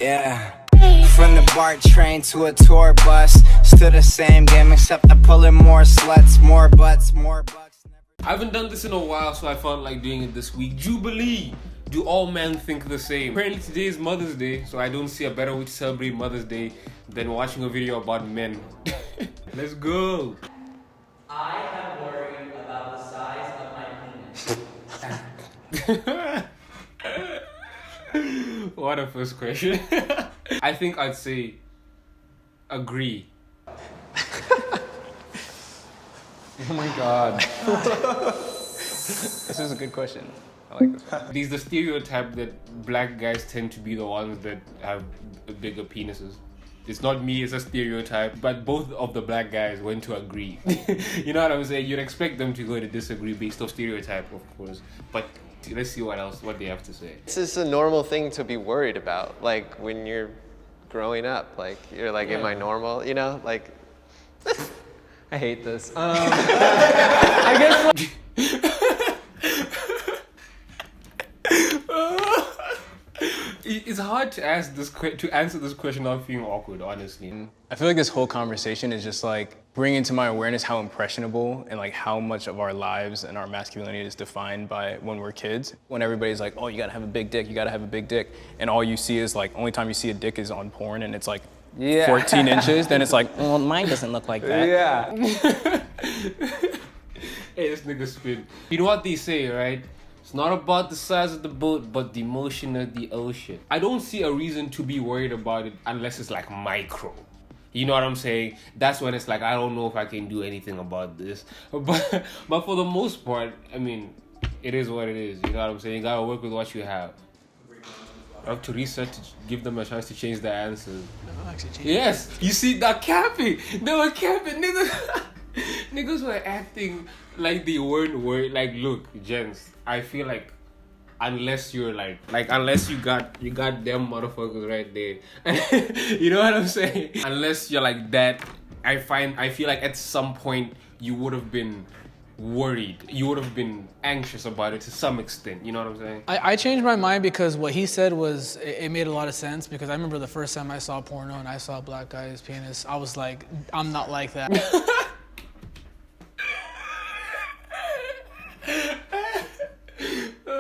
Yeah. From the BART train to a tour bus, still the same game except I'm pulling more sluts, more butts, more bucks. I haven't done this in a while, so I felt like doing it this week. Jubilee. Do all men think the same? Apparently today is Mother's Day, so I don't see a better way to celebrate Mother's Day than watching a video about men. Let's go. I am worried about the size of my penis. What a first question. I think I'd say agree. Oh my god. This is a good question. I like this one. There's the stereotype that black guys tend to be the ones that have bigger penises. It's not me, it's a stereotype. But both of the black guys went to agree. You know what I'm saying? You'd expect them to go to disagree based off stereotype, of course. But let's see what they have to say. This is a normal thing to be worried about. Like when you're growing up, like you're like, am I normal? You know, like. I hate this. I guess. It's hard to answer this question without feeling awkward, honestly. I feel like this whole conversation is just like bringing to my awareness how impressionable and like how much of our lives and our masculinity is defined by when we're kids. When everybody's like, oh, you gotta have a big dick, you gotta have a big dick. And all you see is like, only time you see a dick is on porn and it's like 14 inches, then it's like, well, mine doesn't look like that. Yeah. Hey, this nigga spin. You know what they say, right? It's not about the size of the boat, but the motion of the ocean. I don't see a reason to be worried about it unless it's like micro. You know what I'm saying? That's when it's like, I don't know if I can do anything about this. But for the most part, I mean, it is what it is. You know what I'm saying? You gotta work with what you have. I have to research to give them a chance to change their answers. Yes, you see that capping. They were capping, niggas. Niggas were acting like they weren't worried. Like, look, gents, I feel like unless you're like unless you got them motherfuckers right there. You know what I'm saying? Unless you're like that, I feel like at some point you would have been worried. You would have been anxious about it to some extent. You know what I'm saying? I changed my mind because what he said was, it made a lot of sense, because I remember the first time I saw porno and I saw a black guy's penis, I was like, I'm not like that.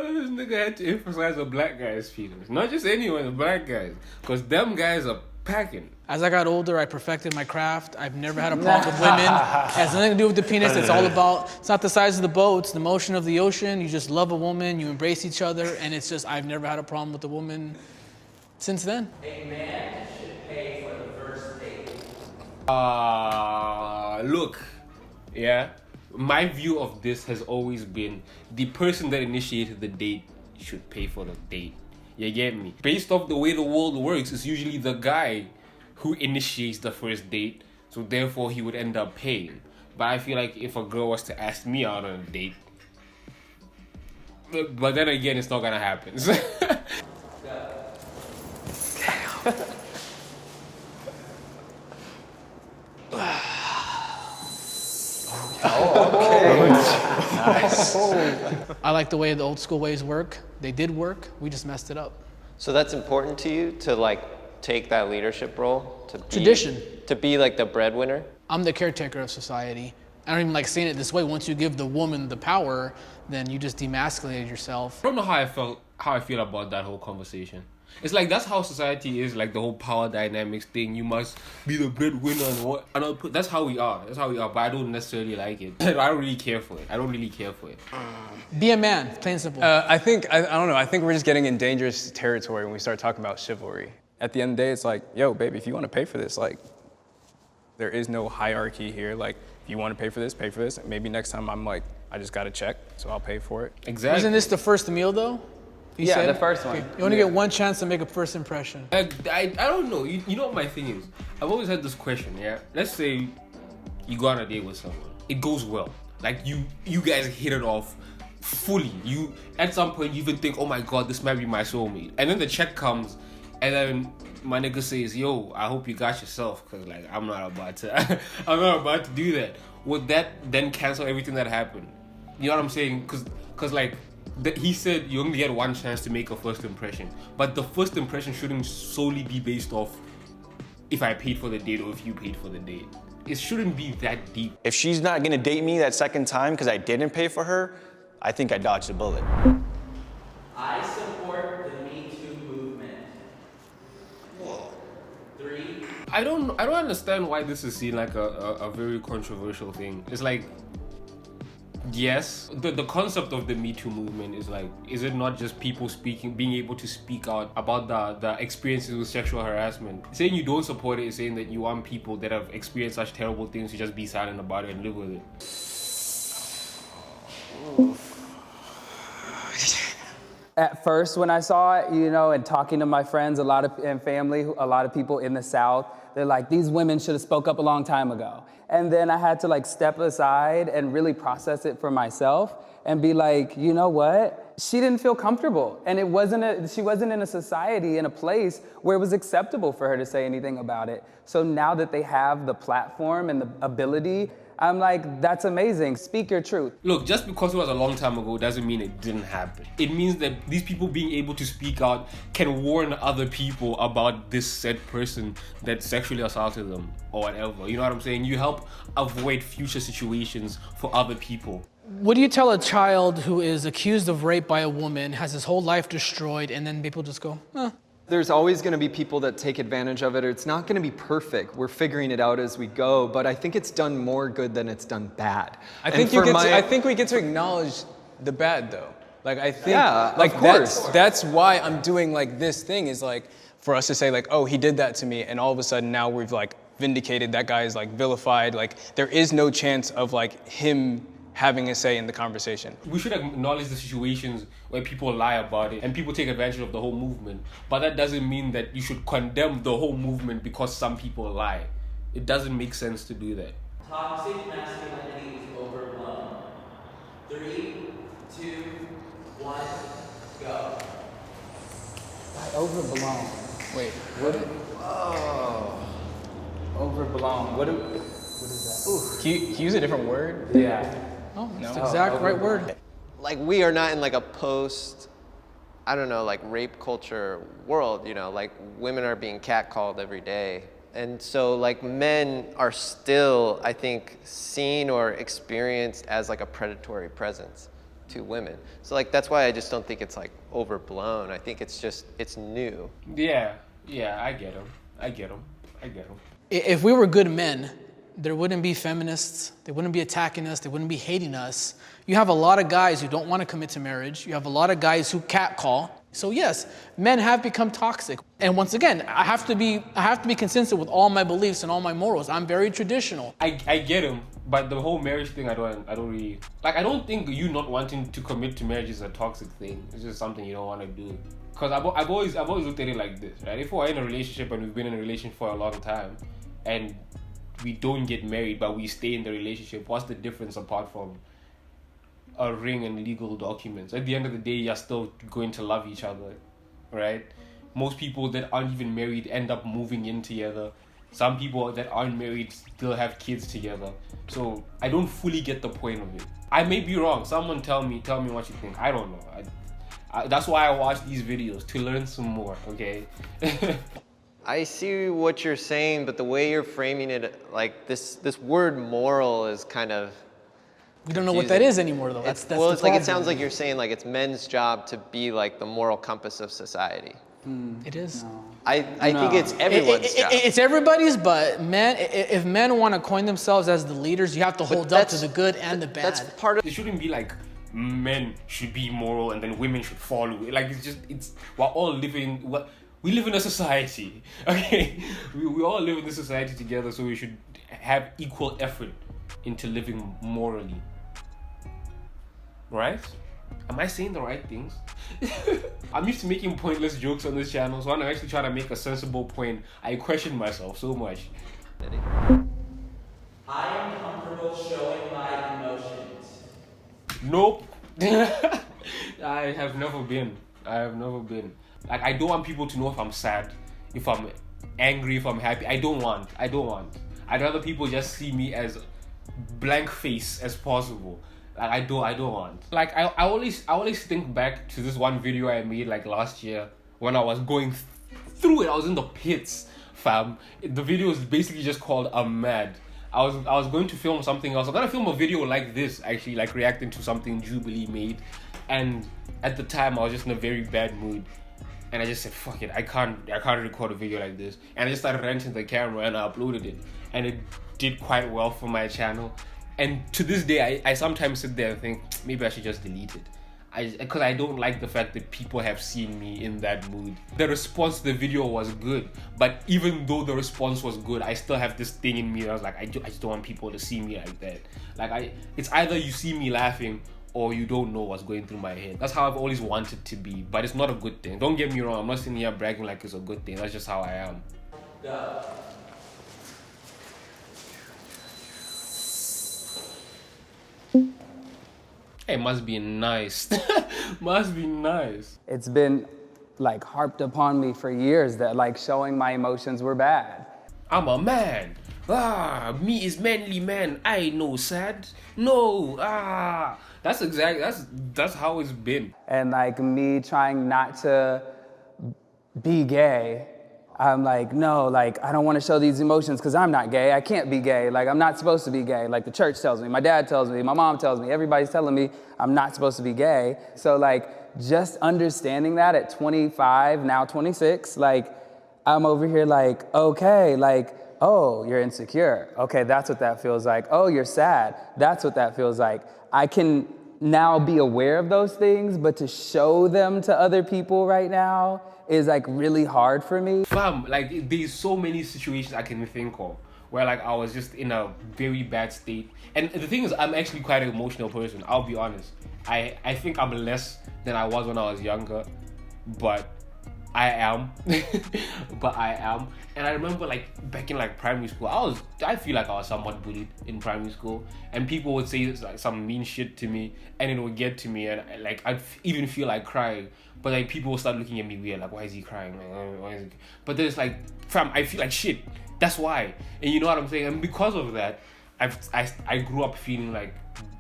This nigga had to emphasize a black guy's penis. Not just anyone, the black guys. Because them guys are packing. As I got older, I perfected my craft. I've never had a problem with women. It has nothing to do with the penis. It's all about, it's not the size of the boat, it's the motion of the ocean. You just love a woman, you embrace each other, and it's just, I've never had a problem with a woman since then. A man should pay for the first date. Look, yeah. My view of this has always been the person that initiated the date should pay for the date. You get me? Based off the way the world works, it's usually the guy who initiates the first date, so therefore he would end up paying. But I feel like if a girl was to ask me out on a date, but then again, it's not gonna happen. Nice. I like the way the old school ways work. They did work, we just messed it up. So that's important to you to like take that leadership role to be, Tradition. to be like the breadwinner. I'm the caretaker of society. I don't even like saying it this way. Once you give the woman the power, then you just demasculated yourself. I don't know how I feel about that whole conversation. It's like that's how society is, like the whole power dynamics thing. You must be the breadwinner and what. That's how we are. That's how we are. But I don't necessarily like it. I don't really care for it. Be a man, plain and simple. I don't know. I think we're just getting in dangerous territory when we start talking about chivalry. At the end of the day, it's like, yo, baby, if you want to pay for this, like, there is no hierarchy here. Like, if you want to pay for this, pay for this. Maybe next time I'm like, I just got a check, so I'll pay for it. Exactly. Isn't this the first meal though? You said? The first one. Okay. You only get one chance to make a first impression. I don't know. You know what my thing is? I've always had this question, yeah? Let's say you go on a date with someone. It goes well. Like, you guys hit it off fully. You, at some point, you even think, oh my God, this might be my soulmate. And then the check comes, and then my nigga says, yo, I hope you got yourself, because, like, I'm not about to do that. Would that then cancel everything that happened? You know what I'm saying? Because like, He said you only get one chance to make a first impression, but the first impression shouldn't solely be based off if I paid for the date or if you paid for the date. It shouldn't be that deep. If she's not gonna date me that second time because I didn't pay for her, I think I dodged a bullet. I support the Me Too movement. 3. I don't understand why this is seen like a very controversial thing. It's like, yes, the concept of the Me Too movement is like, is it not just people being able to speak out about the experiences with sexual harassment? Saying you don't support it is saying that you want people that have experienced such terrible things to just be silent about it and live with it. At first, when I saw it, you know, and talking to my friends, and family, a lot of people in the South, they're like, these women should have spoke up a long time ago. And then I had to like step aside and really process it for myself and be like, you know what? She didn't feel comfortable. And she wasn't in a society, in a place where it was acceptable for her to say anything about it. So now that they have the platform and the ability, I'm like, that's amazing. Speak your truth. Look, just because it was a long time ago doesn't mean it didn't happen. It means that these people being able to speak out can warn other people about this said person that sexually assaulted them or whatever. You know what I'm saying? You help avoid future situations for other people. What do you tell a child who is accused of rape by a woman, has his whole life destroyed, and then people just go, There's always going to be people that take advantage of it. It's not going to be perfect. We're figuring it out as we go, but I think it's done more good than it's done bad. I think we get to acknowledge the bad though. Like I think, yeah, like of course. that's why I'm doing like this thing is like for us to say like, oh, he did that to me, and all of a sudden now we've like vindicated that guy is like vilified. Like there is no chance of like him having a say in the conversation. We should acknowledge the situations where people lie about it and people take advantage of the whole movement. But that doesn't mean that you should condemn the whole movement because some people lie. It doesn't make sense to do that. Toxic masculinity is overblown. 3, 2, 1, go. Overblown. Wait, what? Overblown. What is that? Can you use a different word? Yeah. oh, that's the exact right word. Like we are not in like a post, I don't know, like rape culture world, you know, like women are being catcalled every day. And so like men are still, I think, seen or experienced as like a predatory presence to women. So like that's why I just don't think it's like overblown. I think it's just, it's new. Yeah, I get him. If we were good men, there wouldn't be feminists, they wouldn't be attacking us, they wouldn't be hating us. You have a lot of guys who don't want to commit to marriage. You have a lot of guys who catcall. So yes, men have become toxic. And once again, I have to be consistent with all my beliefs and all my morals. I'm very traditional. I get him, but the whole marriage thing, I don't really like. I don't think you not wanting to commit to marriage is a toxic thing. It's just something you don't want to do. Because I've always looked at it like this, right? If we're in a relationship and we've been in a relationship for a long time, and we don't get married but we stay in the relationship, what's the difference apart from a ring and legal documents? At the end of the day, you're still going to love each other, right? Most people that aren't even married end up moving in together. Some people that aren't married still have kids together. So I don't fully get the point of it. I may be wrong. Someone tell me what you think. I don't know. That's why I watch these videos, to learn some more, okay? I see what you're saying, but the way you're framing it, like this word moral is kind of We don't know what that is anymore, though. That's well, the it's like it problem. sounds like you're saying like it's men's job to be like the moral compass of society. It is. I think it's everyone's job. It's everybody's, but if men want to coin themselves as the leaders, you have to hold up to the good and the bad. That's part of. It shouldn't be like men should be moral and then women should follow. Like we're all living. We live in a society, okay? We all live in this society together, so we should have equal effort into living morally. Right? Am I saying the right things? I'm used to making pointless jokes on this channel, so when I actually try to make a sensible point, I question myself so much. I am comfortable showing my emotions. Nope. I have never been. Like, I don't want people to know if I'm sad, if I'm angry, if I'm happy. I don't want. I'd rather people just see me as blank face as possible. Like I don't want. Like I always think back to this one video I made like last year when I was going through it. I was in the pits, fam. The video is basically just called "I'm Mad." I was going to film something else. I'm gonna film a video like this, actually, like reacting to something Jubilee made, and at the time I was just in a very bad mood, and I just said, "Fuck it, I can't record a video like this," and I just started renting the camera and I uploaded it, and it did quite well for my channel. And to this day, I sometimes sit there and think maybe I should just delete it. Because I don't like the fact that people have seen me in that mood. The response to the video was good, but even though the response was good, I still have this thing in me that I was like, I just don't want people to see me like that. Like it's either you see me laughing or you don't know what's going through my head. That's how I've always wanted to be, but it's not a good thing. Don't get me wrong, I'm not sitting here bragging like it's a good thing. That's just how I am. Go. Hey, must be nice. Must be nice. It's been like harped upon me for years that like showing my emotions were bad. I'm a man. Me is manly man. I know sad. No. That's how it's been. And like me trying not to be gay, I'm like, no, like I don't want to show these emotions because I'm not gay. I can't be gay. Like I'm not supposed to be gay. Like the church tells me, my dad tells me, my mom tells me, everybody's telling me I'm not supposed to be gay. So like just understanding that at 25, now 26, like I'm over here like, okay, like, oh, you're insecure. Okay, that's what that feels like. Oh, you're sad. That's what that feels like. I can now be aware of those things, but to show them to other people right now is like really hard for me. Fam, like there's so many situations I can think of where like I was just in a very bad state. And the thing is, I'm actually quite an emotional person, I'll be honest. I think I'm less than I was when I was younger, but I am. But I am. And I remember like back in like primary school, I feel like I was somewhat bullied in primary school, and people would say like some mean shit to me, and it would get to me, and like I'd even feel like crying. But like people would start looking at me weird, like why is he crying? Like, why is he? But there's like, fam, I feel like shit. That's why. And you know what I'm saying? And because of that, I grew up feeling like,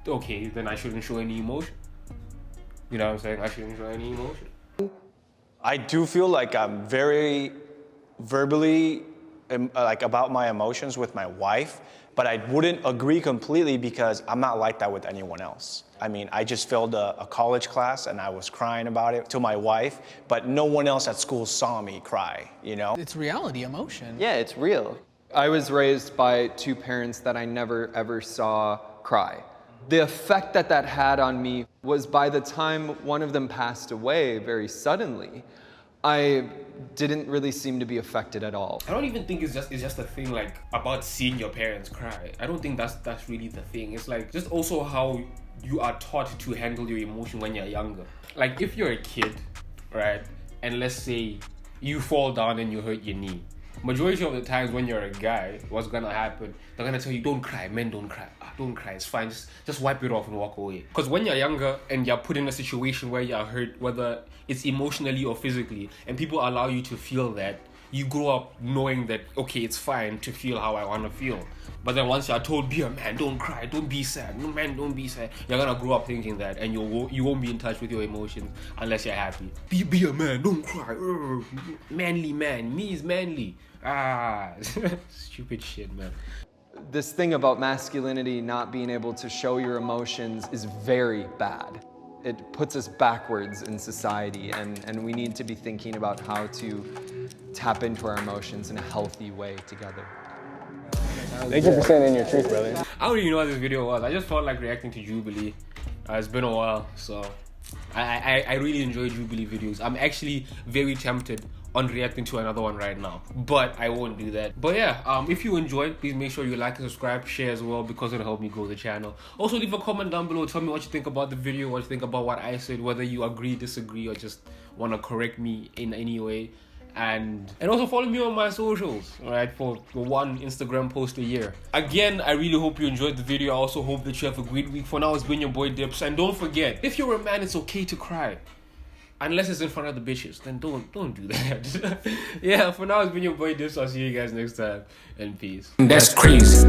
okay, then I shouldn't show any emotion. You know what I'm saying? I shouldn't show any emotion. I do feel like I'm very verbally like about my emotions with my wife, but I wouldn't agree completely because I'm not like that with anyone else. I mean, I just failed a college class and I was crying about it to my wife, but no one else at school saw me cry, you know? It's reality, emotion. Yeah, it's real. I was raised by two parents that I never ever saw cry. The effect that that had on me was by the time one of them passed away very suddenly, I didn't really seem to be affected at all. I don't even think it's just a thing like about seeing your parents cry. I don't think that's really the thing. It's like just also how you are taught to handle your emotion when you're younger. Like if you're a kid, right, and let's say you fall down and you hurt your knee. Majority of the times when you're a guy, what's gonna happen? They're gonna tell you, don't cry, men don't cry. Don't cry, it's fine, just wipe it off and walk away. Because when you're younger and you're put in a situation where you're hurt, whether it's emotionally or physically, and people allow you to feel that, you grow up knowing that, okay, it's fine to feel how I want to feel. But then once you're told, be a man, don't cry, don't be sad, no man, don't be sad, you're gonna grow up thinking that, and you won't be in touch with your emotions unless you're happy. Be a man, don't cry. Manly man, me is manly. Stupid shit, man. This thing about masculinity not being able to show your emotions is very bad. It puts us backwards in society, and we need to be thinking about how to tap into our emotions in a healthy way together. Thank you for saying in your truth, brother. I don't even know what this video was. I just felt like reacting to Jubilee. It's been a while, so I really enjoy Jubilee videos. I'm actually very tempted on reacting to another one right now, but I won't do that. But yeah, if you enjoyed, please make sure you like and subscribe, share as well, because it'll help me grow the channel. Also leave a comment down below, tell me what you think about the video, what you think about what I said, whether you agree, disagree, or just want to correct me in any way. And also follow me on my socials, alright, for one Instagram post a year. Again, I really hope you enjoyed the video. I also hope that you have a great week. For now, it's been your boy Dips, and don't forget, if you're a man, it's okay to cry. Unless it's in front of the bitches, then don't do that. Yeah, for now, it's been your boy Dips. I'll see you guys next time, and peace. That's crazy.